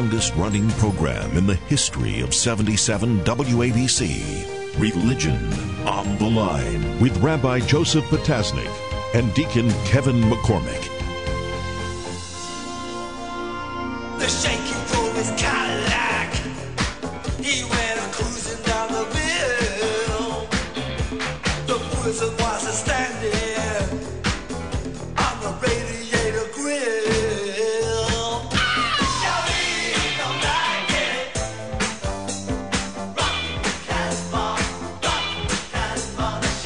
longest-running program in the history of 77 WABC, Religion on the Line, with Rabbi Joseph Potasnik and Deacon Kevin McCormick. The shaking drove his Cadillac. He went cruising down the bill. The prison was standing on the radiator grill.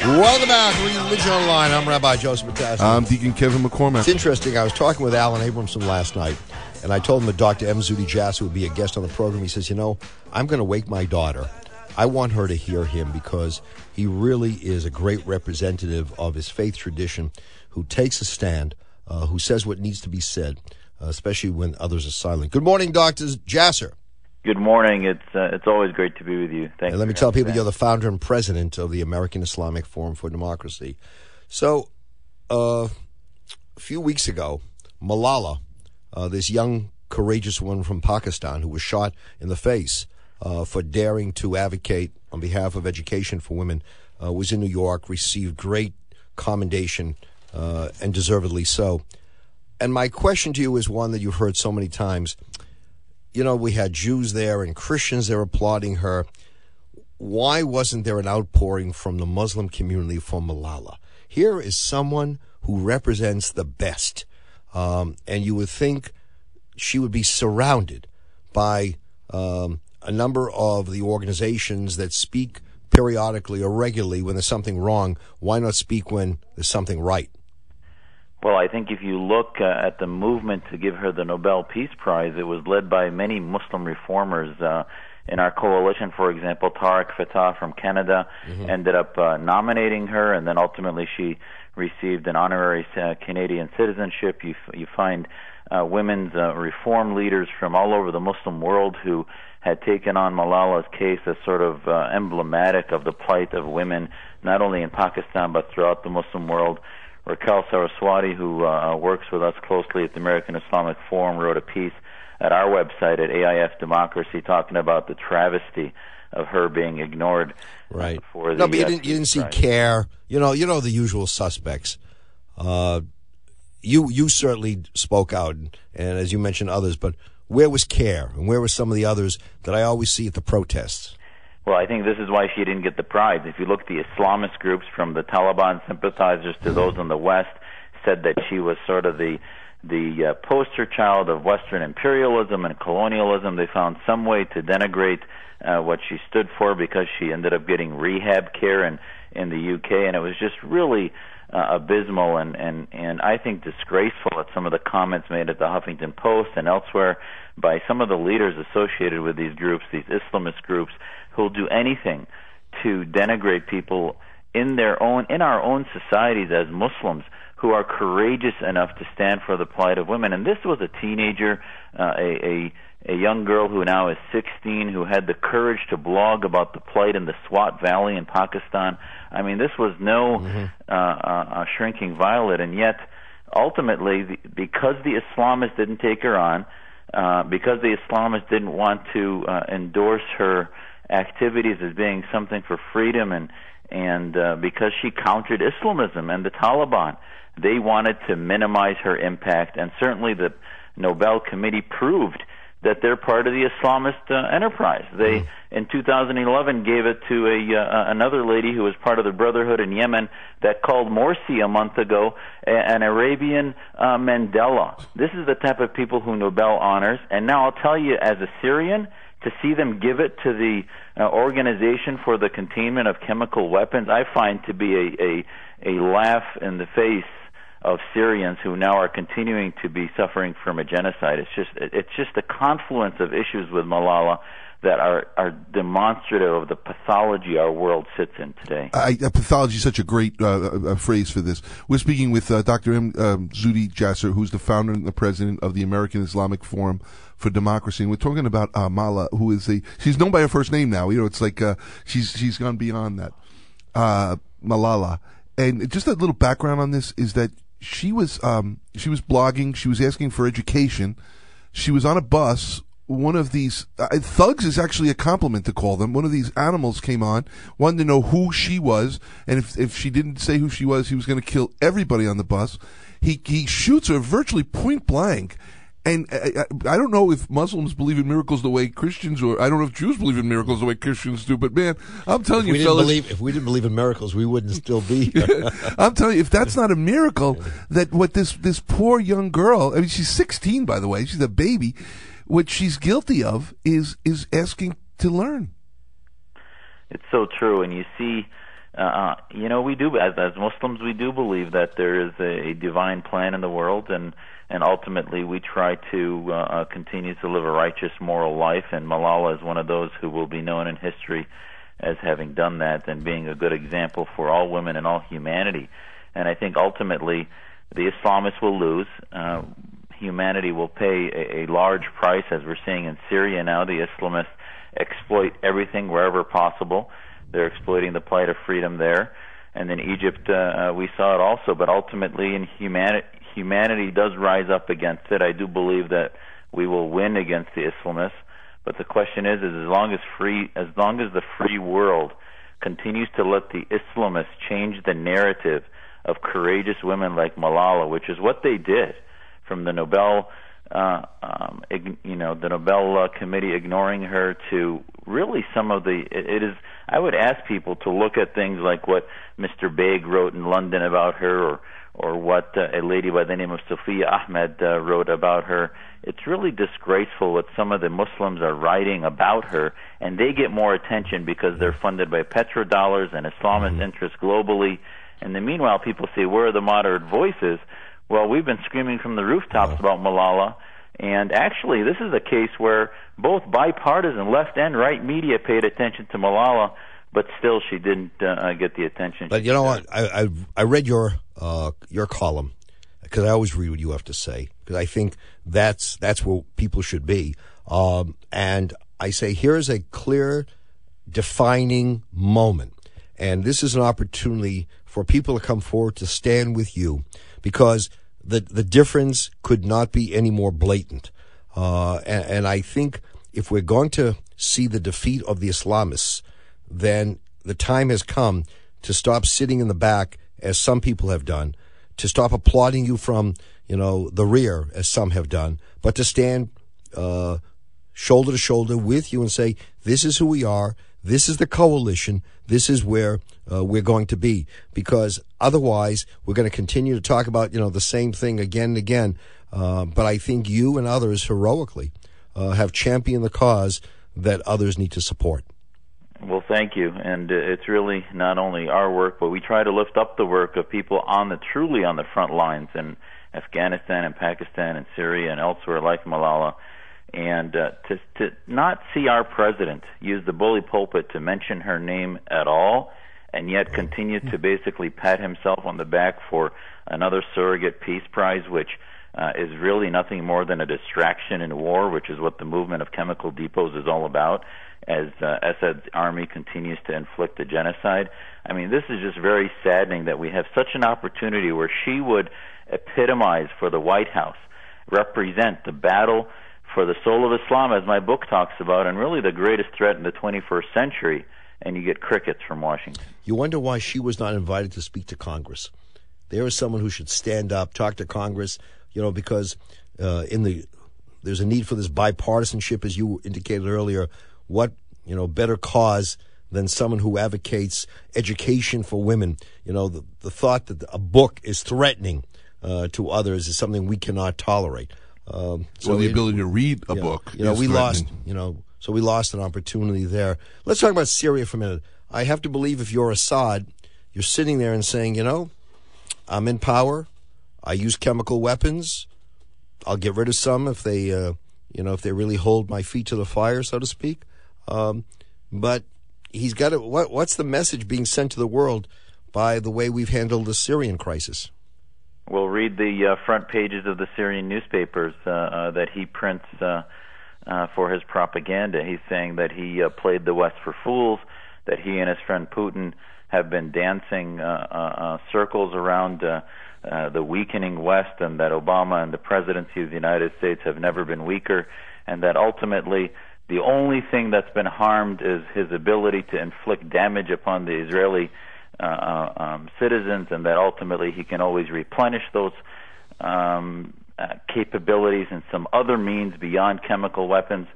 Welcome back to Religion Online. I'm Rabbi Joseph Potasnik. I'm Deacon Kevin McCormick. It's interesting. I was talking with Alan Abramson last night, and I told him that Dr. M. Zuhdi Jasser would be a guest on the program. He says, you know, I'm going to wake my daughter. I want her to hear him because he really is a great representative of his faith tradition, who takes a stand, who says what needs to be said, especially when others are silent. Good morning, Dr. Jasser. Good morning. It's always great to be with you. Thanks. Let me tell people you're the founder and president of the American Islamic Forum for Democracy. So, a few weeks ago, Malala, this young, courageous woman from Pakistan who was shot in the face for daring to advocate on behalf of education for women, was in New York, received great commendation, and deservedly so. And my question to you is one that you've heard so many times. You know, we had Jews there and Christians there applauding her. Why wasn't there an outpouring from the Muslim community for Malala? Here is someone who represents the best. And you would think she would be surrounded by a number of the organizations that speak periodically or regularly when there's something wrong. Why not speak when there's something right? Well, I think if you look at the movement to give her the Nobel Peace Prize, it was led by many Muslim reformers. In our coalition, for example, Tariq Fatah from Canada ended up nominating her, and then ultimately she received an honorary Canadian citizenship. You find women's reform leaders from all over the Muslim world who had taken on Malala's case as sort of emblematic of the plight of women, not only in Pakistan but throughout the Muslim world. Raquel Saraswati, who works with us closely at the American Islamic Forum, wrote a piece at our website at AIF Democracy talking about the travesty of her being ignored. Right. For the, no, but you didn't see CARE. You know the usual suspects. You certainly spoke out, and as you mentioned, others. But where was CARE, and where were some of the others that I always see at the protests? Well, I think this is why she didn't get the prize. If you look at the Islamist groups, from the Taliban sympathizers to those in the West, said that she was sort of the poster child of Western imperialism and colonialism. They found some way to denigrate what she stood for because she ended up getting rehab care in the UK, and it was just really abysmal and I think disgraceful at some of the comments made at the Huffington Post and elsewhere by some of the leaders associated with these groups, these Islamist groups, who'll do anything to denigrate people in our own societies as Muslims who are courageous enough to stand for the plight of women. And this was a teenager, a young girl who now is 16, who had the courage to blog about the plight in the Swat Valley in Pakistan. I mean, this was no shrinking violet, and yet ultimately, because the Islamists didn't take her on, because the Islamists didn't want to endorse her activities as being something for freedom, and because she countered Islamism and the Taliban, they wanted to minimize her impact. And certainly the Nobel Committee proved that they're part of the Islamist enterprise. They, in 2011, gave it to another lady who was part of the Brotherhood in Yemen that called Morsi a month ago an Arabian Mandela. This is the type of people who Nobel honors. And now I'll tell you, as a Syrian, to see them give it to the Organization for the Containment of Chemical Weapons, I find to be a laugh in the face of Syrians who now are continuing to be suffering from a genocide. It's just a confluence of issues with Malala that are demonstrative of the pathology our world sits in today. Pathology is such a great phrase for this. We're speaking with Dr. M. Zuhdi Jasser, who's the founder and the president of the American Islamic Forum for Democracy. And we're talking about Malala, who is she's known by her first name now. You know, it's like she's gone beyond that. Malala. And just a little background on this is that she was blogging. She was asking for education. She was on a bus one of these thugs is actually a compliment to call them. One of these animals came on, wanted to know who she was, and if she didn't say who she was, he was going to kill everybody on the bus. He shoots her virtually point blank. And I don't know if Muslims believe in miracles the way Christians, or I don't know if Jews believe in miracles the way Christians do. But man, I'm telling you, fellas, if we didn't believe in miracles, we wouldn't still be here. I'm telling you, if that's not a miracle, that what this poor young girl, I mean, she's 16, by the way, she's a baby. What she's guilty of is asking to learn. It's so true, and you see. We do, as Muslims, we do believe that there is a divine plan in the world, and ultimately we try to continue to live a righteous, moral life, and Malala is one of those who will be known in history as having done that and being a good example for all women and all humanity. And I think ultimately the Islamists will lose. Humanity will pay a large price, as we're seeing in Syria now. The Islamists exploit everything wherever possible. They're exploiting the plight of freedom there. And in Egypt, we saw it also. But ultimately, in humanity does rise up against it. I do believe that we will win against the Islamists. But the question is as long as the free world continues to let the Islamists change the narrative of courageous women like Malala, which is what they did, from the Nobel the Nobel Committee ignoring her to really some of the. It is. I would ask people to look at things like what Mr. Baig wrote in London about her, or what a lady by the name of Sophia Ahmed wrote about her. It's really disgraceful what some of the Muslims are writing about her, and they get more attention because they're funded by petrodollars and Islamist interests globally. And then meanwhile, people say, where are the moderate voices? Well, we've been screaming from the rooftops about Malala, and actually this is a case where both bipartisan left and right media paid attention to Malala, but still she didn't get the attention. But you know what? I read your column, because I always read what you have to say, because I think that's where people should be. And I say, here's a clear, defining moment. And this is an opportunity for people to come forward to stand with you, because the difference could not be any more blatant. And I think if we're going to see the defeat of the Islamists, then the time has come to stop sitting in the back, as some people have done, to stop applauding you from, the rear, as some have done, but to stand shoulder to shoulder with you and say, this is who we are, this is the coalition, this is where we're going to be. Because otherwise, we're going to continue to talk about, the same thing again and again. But I think you and others heroically have championed the cause that others need to support. Well, thank you. And it's really not only our work, but we try to lift up the work of people truly on the front lines in Afghanistan and Pakistan and Syria and elsewhere like Malala. And to not see our president use the bully pulpit to mention her name at all, and yet continue to basically pat himself on the back for another surrogate peace prize, which is really nothing more than a distraction in war, which is what the movement of chemical depots is all about, as Assad's army continues to inflict the genocide. I mean, this is just very saddening that we have such an opportunity where she would epitomize for the White House, represent the battle for the soul of Islam, as my book talks about, and really the greatest threat in the 21st century, and you get crickets from Washington. You wonder why she was not invited to speak to Congress. There is someone who should stand up, talk to Congress, because there's a need for this bipartisanship, as you indicated earlier. What, better cause than someone who advocates education for women? The thought that a book is threatening to others is something we cannot tolerate. So the ability to read a book. We lost. So we lost an opportunity there. Let's talk about Syria for a minute. I have to believe if you're Assad, you're sitting there and saying, I'm in power. I use chemical weapons. I'll get rid of some if they, if they really hold my feet to the fire, so to speak. But he's got to. What's the message being sent to the world by the way we've handled the Syrian crisis? We'll read the front pages of the Syrian newspapers that he prints for his propaganda. He's saying that he played the West for fools, that he and his friend Putin have been dancing circles around the weakening West, and that Obama and the presidency of the United States have never been weaker. and that ultimately the only thing that's been harmed is his ability to inflict damage upon the Israeli citizens, and that ultimately he can always replenish those capabilities in some other means beyond chemical weapons.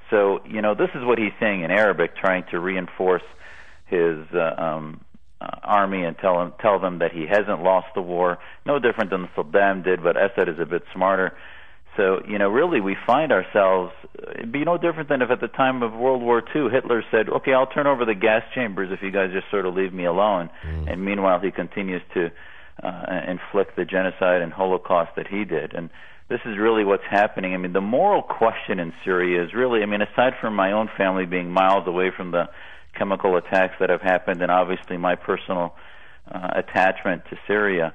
So, this is what he's saying in Arabic, trying to reinforce his army and tell them that he hasn't lost the war. No different than Saddam did, but Assad is a bit smarter. So, really we find ourselves, it'd be no different than if at the time of World War II, Hitler said, okay, I'll turn over the gas chambers if you guys just sort of leave me alone. And meanwhile, he continues to inflict the genocide and Holocaust that he did. And this is really what's happening. I mean, the moral question in Syria is really, aside from my own family being miles away from the chemical attacks that have happened, and obviously my personal attachment to Syria,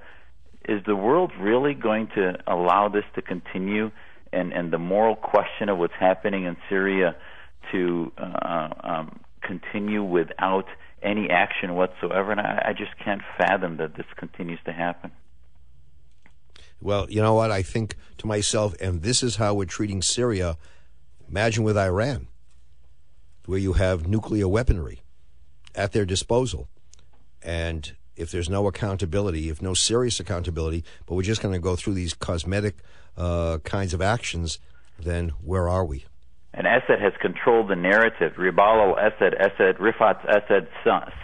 is the world really going to allow this to continue, and the moral question of what's happening in Syria to continue without any action whatsoever? And I just can't fathom that this continues to happen. Well, you know what? I think to myself, and this is how we're treating Syria. Imagine with Iran, where you have nuclear weaponry at their disposal. And if there's no accountability, if no serious accountability, but we're just going to go through these cosmetic kinds of actions, then where are we? And Assad has controlled the narrative. Ribal al-Assad, Rifat Assad's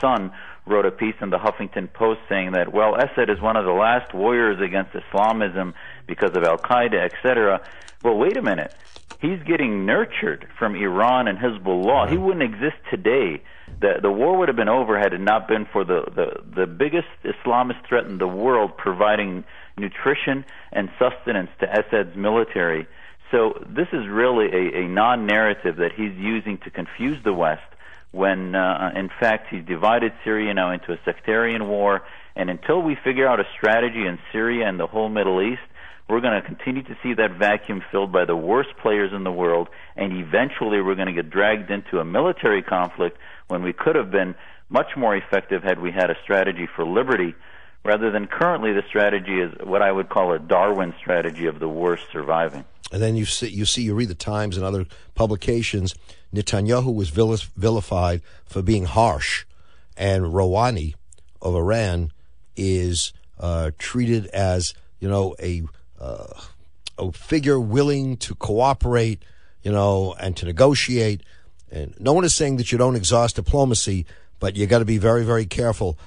son, wrote a piece in the Huffington Post saying that, well, Assad is one of the last warriors against Islamism because of Al-Qaeda, etc. Well, wait a minute. He's getting nurtured from Iran and Hezbollah. He wouldn't exist today. The war would have been over had it not been for the biggest Islamist threat in the world providing nutrition and sustenance to Assad's military. So this is really a non-narrative that he's using to confuse the West when, in fact, he's divided Syria now into a sectarian war. And until we figure out a strategy in Syria and the whole Middle East, we're going to continue to see that vacuum filled by the worst players in the world, and eventually we're going to get dragged into a military conflict when we could have been much more effective had we had a strategy for liberty, rather than currently the strategy is what I would call a Darwin strategy of the worst surviving. And then you read the Times and other publications, Netanyahu was vilified for being harsh, and Rouhani of Iran is treated as, a figure willing to cooperate, and to negotiate. And no one is saying that you don't exhaust diplomacy, but you got to be very, very careful.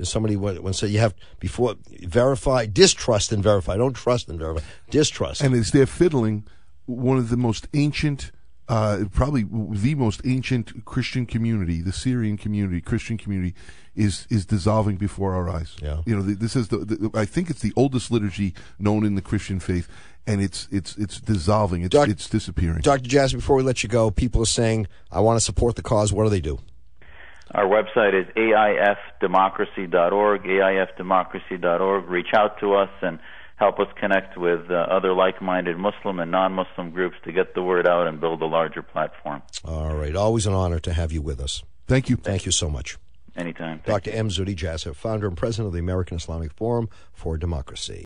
Somebody once said you have before verify, distrust and verify. Don't trust and verify. Distrust. And as they're fiddling, one of the most ancient, probably the most ancient Christian community, the Syrian community, Christian community, is dissolving before our eyes. Yeah. This is I think it's the oldest liturgy known in the Christian faith, and it's dissolving. It's disappearing. Dr. Jasser, before we let you go, people are saying, I want to support the cause. What do they do? Our website is aifdemocracy.org, aifdemocracy.org. Reach out to us and help us connect with other like-minded Muslim and non-Muslim groups to get the word out and build a larger platform. All right. Always an honor to have you with us. Thank you. Thank you so much. Anytime. Dr. M. Zuhdi Jasser, founder and president of the American Islamic Forum for Democracy.